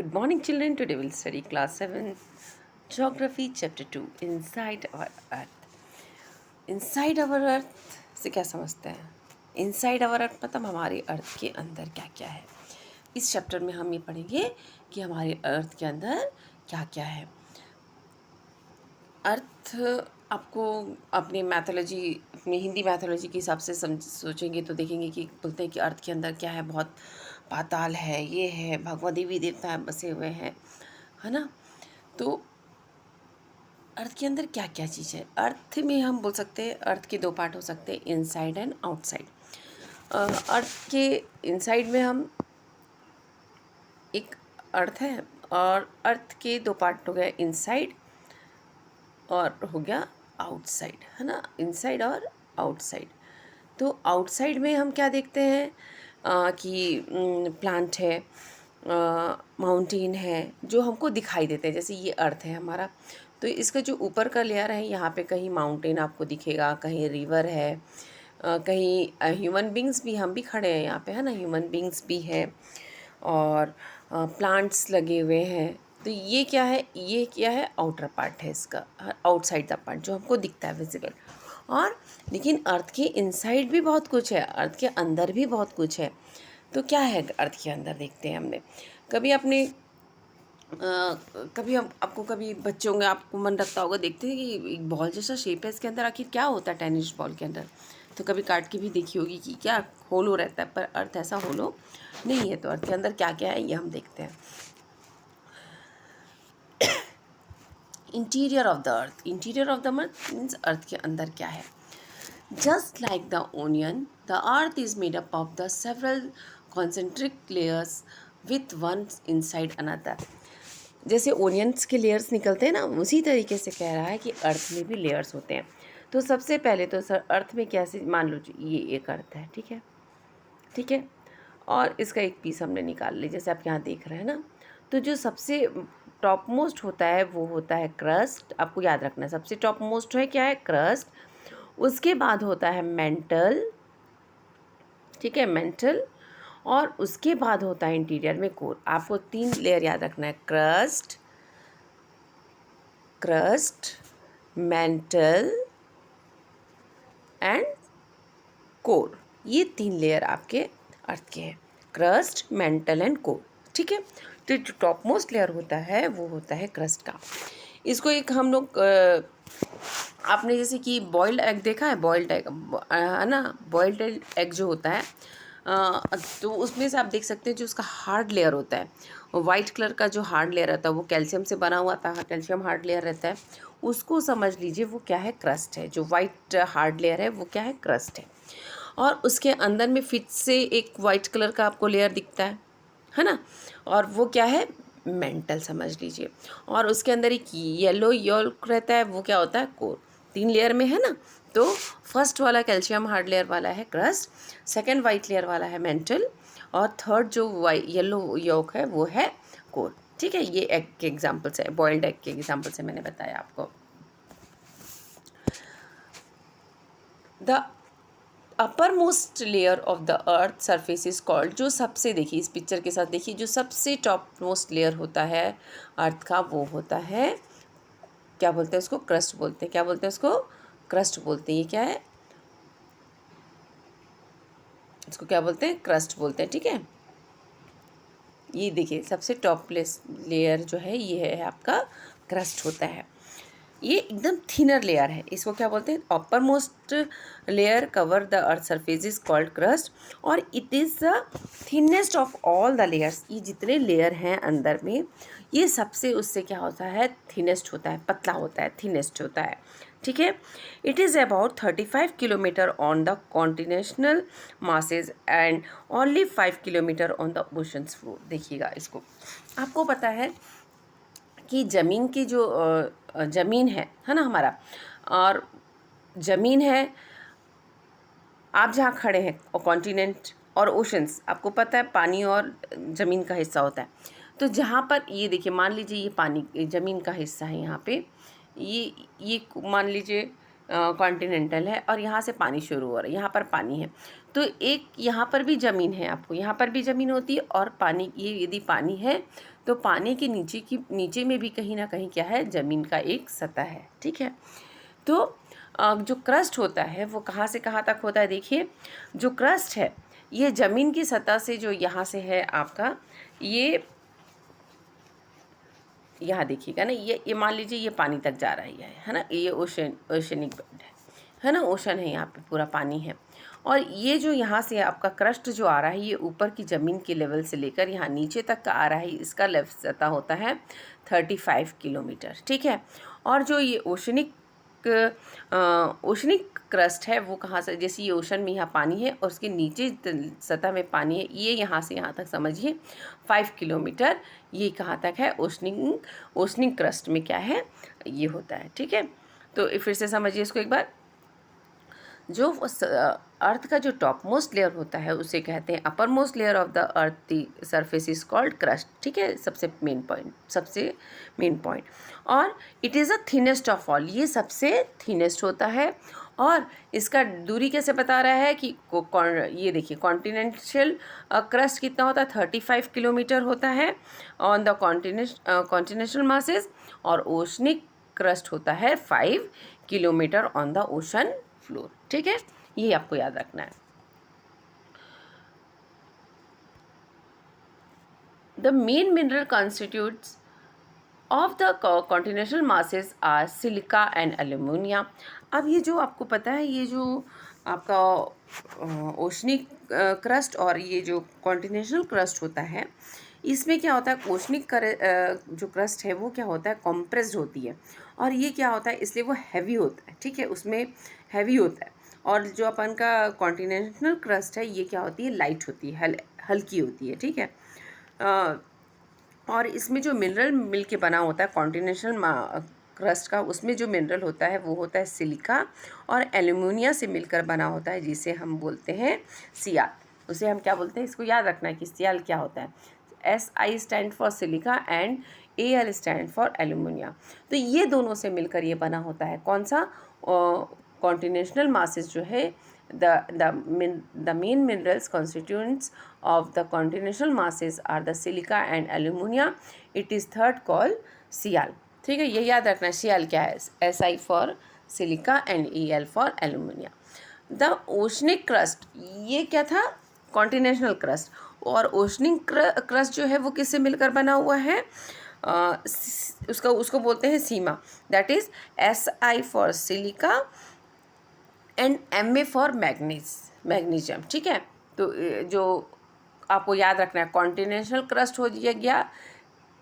Good morning, children. Today we'll study class 7 geography chapter 2 inside our earth. Inside our earth से क्या समझते हैं? Inside our earth मतलब हमारे अर्थ के अंदर क्या क्या है. इस चैप्टर में हम ये पढ़ेंगे कि हमारे अर्थ के अंदर क्या क्या है. अर्थ आपको अपनी मैथोलॉजी, अपनी हिंदी मैथोलॉजी के हिसाब से सोचेंगे तो देखेंगे कि बोलते हैं कि अर्थ के अंदर क्या है, बहुत पाताल है, ये है, भगवान देवी देवता बसे हुए हैं, है ना. तो अर्थ के अंदर क्या क्या चीज़ है. अर्थ में हम बोल सकते हैं अर्थ के दो पार्ट हो सकते हैं, इनसाइड एंड आउटसाइड. अर्थ के इनसाइड में हम एक अर्थ है और अर्थ के दो पार्ट हो गए, इनसाइड और हो गया आउटसाइड, है ना. इनसाइड और आउटसाइड. तो आउटसाइड में हम क्या देखते हैं कि प्लांट है, माउंटेन है जो हमको दिखाई देते हैं. जैसे ये अर्थ है हमारा, तो इसका जो ऊपर का लेयर है यहाँ पे कहीं माउंटेन आपको दिखेगा, कहीं रिवर है, कहीं ह्यूमन बींग्स भी, हम भी खड़े हैं यहाँ पे, है ना. ह्यूमन बींग्स भी है और प्लांट्स लगे हुए हैं. तो ये क्या है, ये क्या है, आउटर पार्ट है इसका, आउटसाइड द पार्ट जो हमको दिखता है विजिबल. और लेकिन अर्थ के इनसाइड भी बहुत कुछ है, अर्थ के अंदर भी बहुत कुछ है. तो क्या है अर्थ के अंदर, देखते हैं. हमने कभी अपने कभी हम आपको कभी बच्चे होंगे, आपको मन रखता होगा, देखते हैं कि एक बॉल जैसा शेप है, इसके अंदर आखिर क्या होता है टेनिस बॉल के अंदर. तो कभी काट के भी देखी होगी कि क्या होलो रहता है, पर अर्थ ऐसा होलो नहीं है. तो अर्थ के अंदर क्या क्या है ये हम देखते हैं. Interior of the earth. Interior of the earth means earth के अंदर क्या है. Just like the onion, the earth is made up of the several concentric layers with one inside another. जैसे ओनियंस के लेयर्स निकलते हैं ना, उसी तरीके से कह रहा है कि अर्थ में भी लेयर्स होते हैं. तो सबसे पहले तो सर अर्थ में कैसे, मान लो ये एक अर्थ है, ठीक है, ठीक है, और इसका एक पीस हमने निकाल लिया जैसे आप यहाँ देख रहे हैं ना. तो जो सबसे टॉप मोस्ट होता है वो होता है क्रस्ट. आपको याद रखना है सबसे टॉप मोस्ट है क्या है, क्रस्ट. उसके बाद होता है मेंटल, ठीक है, मेंटल. और उसके बाद होता है इंटीरियर में कोर. आपको 3 लेयर याद रखना है, crust, crust, mental and core. ये 3 लेयर आपके अर्थ के हैं, क्रस्ट, मेंटल एंड कोर, ठीक है. तो जो टॉप मोस्ट लेयर होता है वो होता है क्रस्ट का. इसको एक हम लोग आपने जैसे कि बॉइल्ड एग देखा है, बॉइल्ड एग है ना. बॉइल्ड एग जो होता है तो उसमें से आप देख सकते हैं जो उसका हार्ड लेयर होता है, वाइट कलर का जो हार्ड लेयर रहता है वो कैल्शियम से बना हुआ था, कैल्शियम हार्ड लेयर रहता है. उसको समझ लीजिए वो क्या है, क्रस्ट है. जो वाइट हार्ड लेयर है वो क्या है, क्रस्ट है. और उसके अंदर में फिर से एक वाइट कलर का आपको लेयर दिखता है ना, और वो क्या है, मेंटल समझ लीजिए. और उसके अंदर एक येलो योल्क रहता है, वो क्या होता है, कोर. 3 लेयर में है ना. तो फर्स्ट वाला कैल्शियम हार्ड लेयर वाला है क्रस्ट, सेकंड वाइट लेयर वाला है मेंटल, और थर्ड जो येलो योक है वो है कोर, ठीक है. ये एग के एग्जांपल से, बॉइल्ड एग के एग्जांपल से मैंने बताया आपको. The upper most layer of the earth surface is called, जो सबसे, देखिए इस पिक्चर के साथ देखिए, जो सबसे टॉप मोस्ट लेयर होता है अर्थ का वो होता है, क्या बोलते हैं उसको, क्रस्ट बोलते हैं. क्या बोलते हैं उसको, क्रस्ट बोलते हैं. ये क्या है, इसको क्या बोलते हैं, क्रस्ट बोलते हैं, ठीक है. ये देखिए सबसे टॉप लेयर जो है ये है आपका क्रस्ट होता है. ये एकदम थिनर लेयर है, इसको क्या बोलते हैं, upper most layer cover the earth surface is called crust. और it is the thinnest of all the layers. ये जितने लेयर हैं अंदर में, ये सबसे उससे क्या होता है, थिनेस्ट होता है, पतला होता है, थिनेस्ट होता है, ठीक है. It is about 35 kilometre on the continental masses and only 5 kilometre on the oceans floor. देखिएगा इसको, आपको पता है कि ज़मीन की जो ज़मीन है ना हमारा, और ज़मीन है, आप जहाँ खड़े हैं, और कॉन्टिनेंट और ओशंस, आपको पता है पानी और ज़मीन का हिस्सा होता है. तो जहाँ पर ये देखिए, मान लीजिए ये पानी ज़मीन का हिस्सा है, यहाँ पे ये मान लीजिए कॉन्टिनेंटल है, और यहाँ से पानी शुरू हो रहा है, यहाँ पर पानी है. तो एक यहाँ पर भी ज़मीन है, आपको यहाँ पर भी ज़मीन होती है, और पानी, ये यदि पानी है तो पानी के नीचे में भी कहीं ना कहीं क्या है, ज़मीन का एक सतह है, ठीक है। तो जो क्रस्ट होता है वो कहाँ से कहाँ तक होता है, देखिए जो क्रस्ट है ये ज़मीन की सतह से जो यहाँ से है आपका, ये यहाँ देखिएगा ना, ये मान लीजिए ये पानी तक जा रहा है ना, ये ओशनिक बेड है ना, ओशन है, यहाँ पे पूरा पानी है। और ये जो यहाँ से आपका क्रस्ट जो आ रहा है ये ऊपर की ज़मीन के लेवल से लेकर यहाँ नीचे तक का आ रहा है, इसका लेवल सतह होता है 35 किलोमीटर, ठीक है। और जो ये ओशनिक क्रस्ट है वो कहाँ से, जैसे ये ओशन में यहाँ पानी है और उसके नीचे सतह में पानी है, ये यहाँ से यहाँ तक समझिए 5 किलोमीटर, ये कहाँ तक है, ओशनिक क्रस्ट में क्या है ये होता है, ठीक है। तो फिर से समझिए इसको एक बार, जो अर्थ का जो टॉप मोस्ट लेयर होता है उसे कहते हैं upper most layer of the earth, the surface is called crust, ठीक है, सबसे मेन पॉइंट। और it is a thinnest of all, ये सबसे थिनेस्ट होता है। और इसका दूरी कैसे बता रहा है कि ये देखिए कॉन्टिनेंशियल क्रस्ट कितना होता है, 35 किलोमीटर होता है ऑन द कॉन्टिनेंशियल मासेस, और ओशनिक क्रस्ट होता है 5 kilometre on the ocean floor, ठीक है, ये आपको याद रखना है। The main mineral constituents of the continental masses are silica and aluminium. अब ये जो आपको पता है, ये जो आपका ओशनिक क्रस्ट और ये जो कॉन्टिनेंटल क्रस्ट होता है, इसमें क्या होता है, ओशनिक जो क्रस्ट है वो क्या होता है, कॉम्प्रेस्ड होती है, और ये क्या होता है, इसलिए वो हैवी होता है, ठीक है, उसमें हैवी होता है। और जो अपन का कॉन्टिनेंटल क्रस्ट है ये क्या होती है, लाइट होती है, हल्की होती है, ठीक है। और इसमें जो मिनरल मिल के बना होता है कॉन्टिनेंटल क्रस्ट का, उसमें जो मिनरल होता है वो होता है सिलिका और एल्यूमिनियम से मिलकर बना होता है, जिसे हम बोलते हैं सियाल। उसे हम क्या बोलते हैं, इसको याद रखना है कि सियाल क्या होता है। SI stand for silica and AL stand for aluminium. तो ये दोनों से मिलकर ये बना होता है कौन सा, कॉन्टिनेंटल मासेस जो है, the main minerals constituents of the continental masses are the silica and aluminium. It is third called Sial, ठीक है, ये याद रखना है। सियाल क्या है, SI for silica and AL for aluminium. The oceanic crust, ये क्या था, कॉन्टिनेंटल क्रस्ट, और ओशनिक क्रस्ट जो है वो किससे मिलकर बना हुआ है, उसको बोलते हैं sima, that is SI for silica and MA for magnesium, ठीक है। तो जो आपको याद रखना है, कॉन्टिनेंटल क्रस्ट हो गया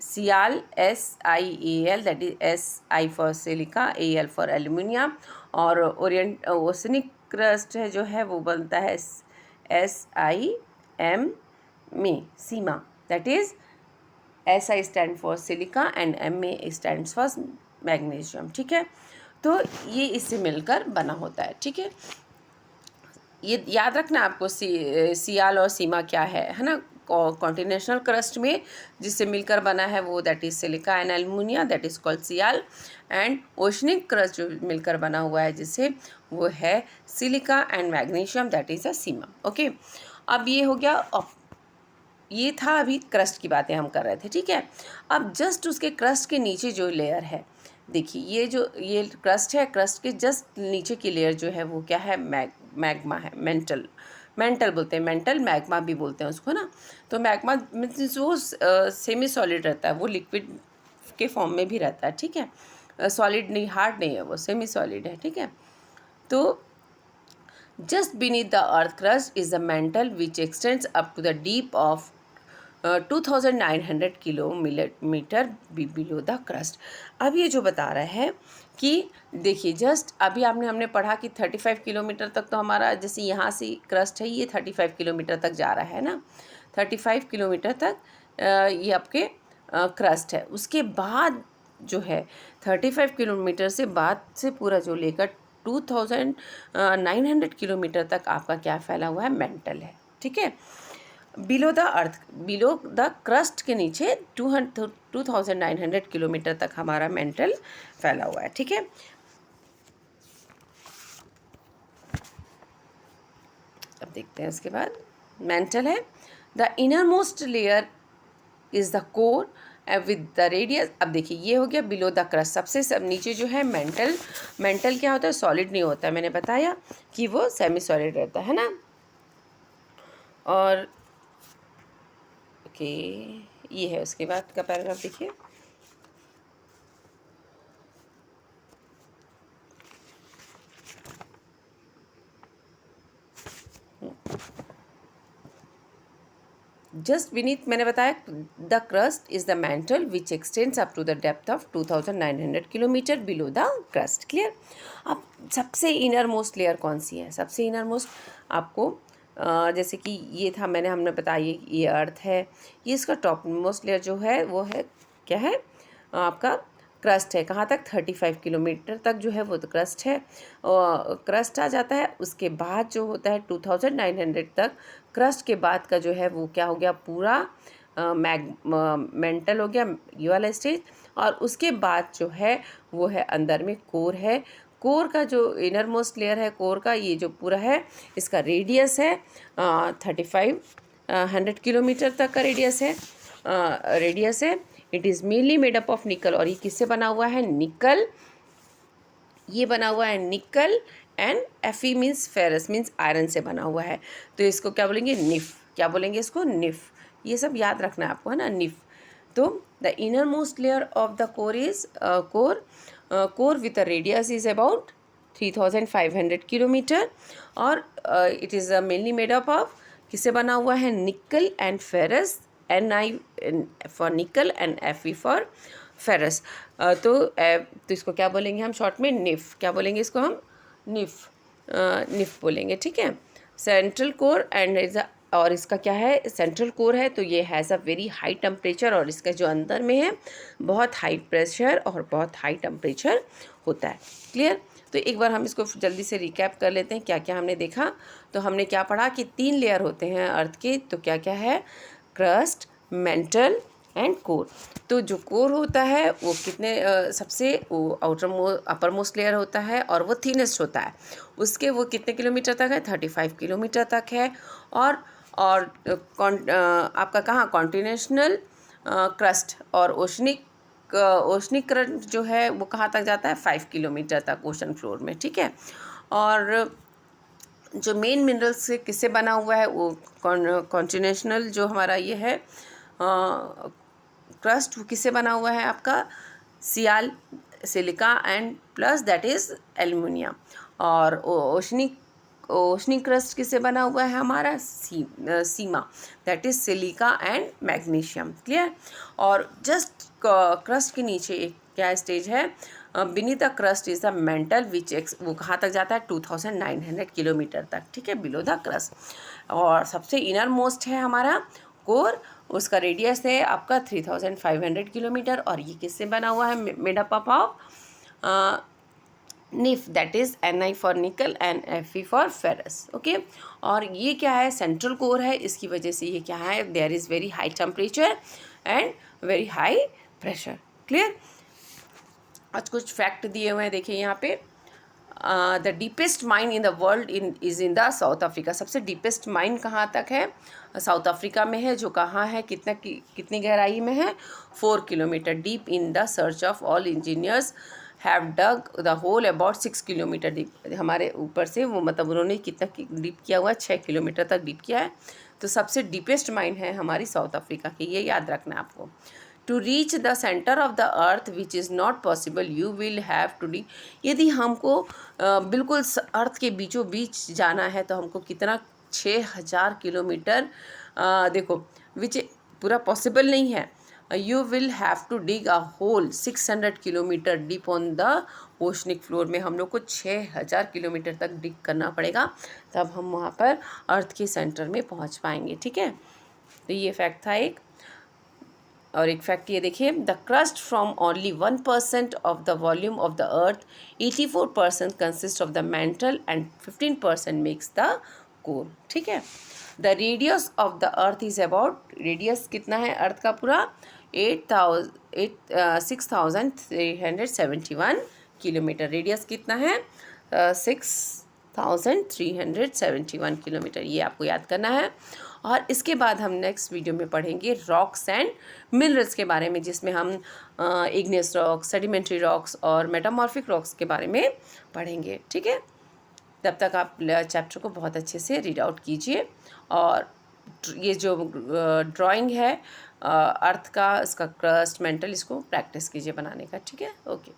sial SIAL, that is SI for silica, AL for aluminium, और ओशनिक क्रस्ट है जो है वो बनता है SIM में sima, that is SI stand for silica and MA stand for magnesium, ठीक है। तो ये इससे मिलकर बना होता है, ठीक है। ये याद रखना आपको, सियाल और सीमा क्या है ना, कॉन्टिनेंटल क्रस्ट में जिससे मिलकर बना है वो that is silica and aluminium, that is called sial, and oceanic crust जो मिलकर बना हुआ है जिससे वो है silica and magnesium, that is a sima, okay. अब ये हो गया, ये था अभी क्रस्ट की बातें हम कर रहे थे, ठीक है। अब जस्ट उसके क्रस्ट के नीचे जो लेयर है, देखिए ये क्रस्ट है, क्रस्ट के जस्ट नीचे की लेयर जो है वो क्या है, मैग्मा है, मेंटल बोलते हैं, मेंटल मैग्मा भी बोलते हैं उसको ना। तो मैग्मा मीन्स वो सेमी सॉलिड रहता है, वो लिक्विड के फॉर्म में भी रहता है, ठीक है, सॉलिड नहीं, हार्ड नहीं है, वो सेमी सॉलिड है, ठीक है। तो just beneath the earth crust is the mantle which extends up to the deep of 2900 kilometre below the crust. अब ये जो बता रहा है कि देखिए जस्ट अभी हमने पढ़ा कि 35 किलोमीटर तक तो हमारा, जैसे यहाँ से क्रस्ट है ये 35 किलोमीटर तक जा रहा है ना, 35 किलोमीटर तक ये आपके क्रस्ट है। उसके बाद जो है 35 किलोमीटर से बाद से पूरा जो लेकर 2900 किलोमीटर तक आपका क्या फैला हुआ है, मेंटल है, ठीक है। बिलो द क्रस्ट के नीचे 2900 किलोमीटर तक हमारा मेंटल फैला हुआ है, ठीक है। अब देखते हैं इसके बाद, मेंटल है the inner most layer is the core with the radius. अब देखिए ये हो गया बिलो द क्रस्ट, सबसे सब नीचे जो है मेंटल। मेंटल क्या होता है, सॉलिड नहीं होता है, मैंने बताया कि वो सेमी सॉलिड रहता है ना। और ओके, ये है उसके बाद का पैराग्राफ देखिए। जस्ट बीनीथ मैंने बताया the crust is the mantle which extends up to the depth of 2900 kilometre below the crust. Clear. अब सबसे इनर मोस्ट लेयर कौन सी है, सबसे इनर मोस्ट आपको जैसे कि ये था, हमने बताया ये अर्थ है, ये इसका टॉप मोस्ट लेयर जो है वो है क्या है आपका क्रस्ट है। कहाँ तक, 35 किलोमीटर तक जो है वो तो क्रस्ट है, क्रस्ट आ जाता है। उसके बाद जो होता है 2900 तक, क्रस्ट के बाद का जो है वो क्या हो गया, पूरा मेंटल हो गया, ये वाला स्टेज। और उसके बाद जो है वो है अंदर में कोर है। कोर का जो इनर मोस्ट लेयर है, कोर का ये जो पूरा है, इसका रेडियस है 3500 किलोमीटर तक का रेडियस है। It is mainly made up of निकल, और ये किससे बना हुआ है, निकल। ये बना हुआ है nickel and Fe means ferrous means iron से बना हुआ है। तो इसको क्या बोलेंगे, निफ। क्या बोलेंगे इसको, निफ। ये सब याद रखना है आपको, है ना, निफ। तो the inner most layer of the core is core with a radius is about 3500 kilometre, और it is mainly made up of, किससे बना हुआ है, nickel and ferrous, Ni for nickel and Fe for ferrous. तो इसको क्या बोलेंगे हम शॉर्ट में, निफ। क्या बोलेंगे इसको हम, निफ। निफ बोलेंगे, ठीक है। सेंट्रल कोर एंड और इसका क्या है, सेंट्रल कोर है, तो ये has a very high temperature, और इसका जो अंदर में है बहुत हाई प्रेशर और बहुत हाई टेम्परेचर होता है। क्लियर। तो एक बार हम इसको जल्दी से रिकैप कर लेते हैं, क्या क्या हमने देखा। तो हमने क्या पढ़ा कि 3 लेयर होते हैं अर्थ के, तो क्या क्या है, क्रस्ट, मेंटल एंड कोर। तो जो कोर होता है वो कितने सबसे वो अपर मोस्ट लेयर होता है, और वो थिनेस्ट होता है। उसके वो कितने किलोमीटर तक है, 35 किलोमीटर तक है। और आपका कहाँ, कॉन्टिनेंटल क्रस्ट और ओशनिक क्रस्ट जो है वो कहाँ तक जाता है, 5 किलोमीटर तक ओशन फ्लोर में, ठीक है। और जो मेन मिनरल्स से किससे बना हुआ है, वो कॉन्टिनेंटल जो हमारा ये है क्रस्ट, वो किससे बना हुआ है आपका, silica and plus that is aluminium. और ओशनिक क्रस्ट किससे बना हुआ है हमारा, sima, that is silica and magnesium. Clear. और जस्ट क्रस्ट के नीचे एक क्या स्टेज है, beneath the crust is the mantle which वो कहाँ तक जाता है, 2900 किलोमीटर तक, ठीक है, बिलो द क्रस्ट। और सबसे इनर मोस्ट है हमारा कोर, उसका रेडियस है आपका 3500 किलोमीटर, और ये किससे बना हुआ है, made up of nif, that is Ni for nickel and Fe for ferrous. Okay. और ये क्या है, सेंट्रल कोर है, इसकी वजह से ये क्या है, there is very high temperature and very high pressure. Clear. आज कुछ फैक्ट दिए हुए हैं, देखिए यहाँ पे, the deepest mine in the world is in the South Africa. सबसे डीपेस्ट माइन कहाँ तक है, साउथ अफ्रीका में है, जो कहाँ है, कितनी गहराई में है, 4 kilometre deep. In the search of all engineers have dug the hole about 6 kilometre deep. हमारे ऊपर से वो मतलब उन्होंने कितना डीप किया हुआ है, 6 किलोमीटर तक डीप किया है। तो सबसे डीपेस्ट माइन है हमारी साउथ अफ्रीका की, ये याद रखना है आपको। To reach the centre of the earth which is not possible, you will have to dig. यदि हमको बिल्कुल अर्थ के बीचों बीच जाना है तो हमको कितना, 6000 किलोमीटर, देखो विच पूरा पॉसिबल नहीं है। You will have to dig a hole 600 kilometre deep on the oceanic floor में। हम लोग को 6000 किलोमीटर तक डिग करना पड़ेगा, तब हम वहाँ पर अर्थ के सेंटर में पहुँच पाएंगे, ठीक है। तो ये फैक्ट था एक। और एक फैक्ट ये देखिए, the crust from only 1% of the volume of the earth, 84% consist of the mental and 15% makes the core, ठीक है। The radius of the earth is about, radius कितना है अर्थ का पूरा, 6371 किलोमीटर। रेडियस कितना है, 6371 किलोमीटर, ये आपको याद करना है। और इसके बाद हम नेक्स्ट वीडियो में पढ़ेंगे रॉक्स एंड मिनरल्स के बारे में, जिसमें हम इग्नियस रॉक्स, सेडिमेंट्री रॉक्स और मेटामॉर्फिक रॉक्स के बारे में पढ़ेंगे। ठीक है, तब तक आप चैप्टर को बहुत अच्छे से रीड आउट कीजिए और ये जो ड्राइंग है अर्थ का, इसका क्रस्ट, मेंटल, इसको प्रैक्टिस कीजिए बनाने का। ठीक है, ओके।